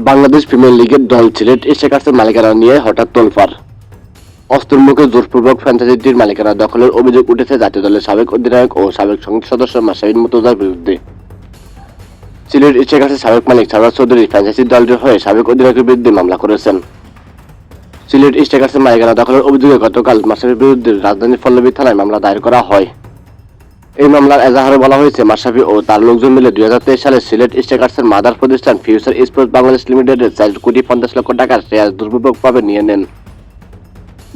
Bangladesh premier লিগের দল সিলেট স্ট্রাইকার্সের মালিকানা নিয়ে হঠাৎ তোলপাড়। অস্ত্রের মুখে জোরপূর্বক ফ্র্যাঞ্চাইজিটির মালিকানা দখলের অভিযোগ উঠেছে জাতীয় দলের সাবেক অধিনায়ক ও সাবেক সংসদ সদস্য মাশরাফি মুর্তজার বিরুদ্ধে। সিলেট স্ট্রাইকার্সের সাবেক মালিক সারওয়ার চৌধুরী ফ্র্যাঞ্চাইজি দলটির হয়ে সাবেক অধিনায়কের বিরুদ্ধে মামলা করেছেন। সিলেট স্ট্রাইকার্সের মালিকানা দখলের অভিযোগে গতকাল মাশরাফির বিরুদ্ধে রাজধানীর পল্লবী থানায় মামলা দায়ের করা হয়। এই মামলার এজাহারে বলা হয়েছে, মাশরাফি ও তার লোকজন মিলে 2023 সালে সিলেট স্ট্রাইকার্সের মাদার প্রতিষ্ঠান ফিউচার স্পোর্টস বাংলাদেশ লিমিটেডের 4,50,00,000 টাকার শেয়ার দুর্বিপাকভাবে নিয়ে নেন।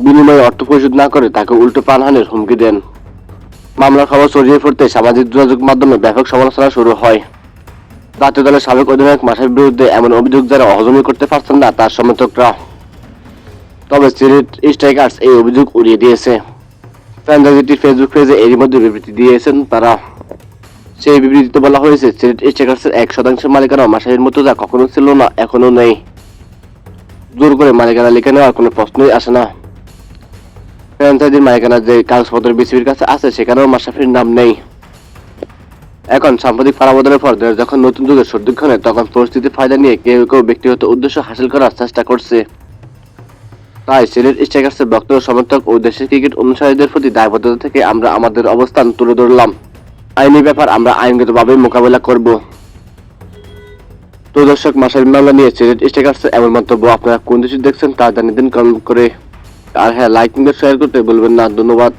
বিনিময়ে অর্থ পরিশোধ না করে তাকে উল্টো প্রাণহানির হুমকি দেন। মামলার খবর ছড়িয়ে পড়তে সামাজিক যোগাযোগ মাধ্যমে ব্যাপক সমালোচনা শুরু হয়। জাতীয় দলের সাবেক অধিনায়ক মাশরাফির বিরুদ্ধে এমন অভিযোগ যারা হজমই করতে পারছেন না তার সমর্থকরা। তবে সিলেট স্ট্রাইকার্স এই অভিযোগ উড়িয়ে দিয়েছে। ফ্র্যাঞ্চাইজিটির ফেসবুক পেজে এরই মধ্যে বিবৃতি দিয়েছেন তারা। সেই বিবৃতিতে বলা হয়েছে, সিলেট স্ট্রাইকার্সের 1% মালিকানা মাশরাফি মুর্তজা কখনো ছিল না, এখনো নেই। জোর করে মালিকানা লিখে নেওয়ার কোনো প্রশ্নই আসে না। ফ্র্যাঞ্চাইজির মালিকানার যে কাগজপত্র বিসিবির কাছে আছে সেখানেও মাশরাফির নাম নেই। এখন সাম্প্রতিক পালাবদলের পর যখন নতুন যুগের সর্দিক্ষণে তখন পরিস্থিতির ফায়দা নিয়ে কেউ কেউ ব্যক্তিগত উদ্দেশ্য হাসিল করার চেষ্টা করছে। তাই সিলেট স্ট্রাইকার্সের বক্তব্য সমর্থক ও দেশের ক্রিকেট অনুসারীদের প্রতি দায়বদ্ধতা থেকে আমরা আমাদের অবস্থান তুলে ধরলাম। আইনি ব্যাপার আমরা আইনগতভাবে মোকাবেলা করব। তো দর্শক, মাশরাফি মামলা নিয়ে সিলেট স্ট্রাইকার্সের এমন মন্তব্য আপনারা কোন দেশে দেখছেন তা জানিয়ে দিন কমেন্ট করে। আর হ্যাঁ, লাইক এবং শেয়ার করতে ভুলবেন না। ধন্যবাদ।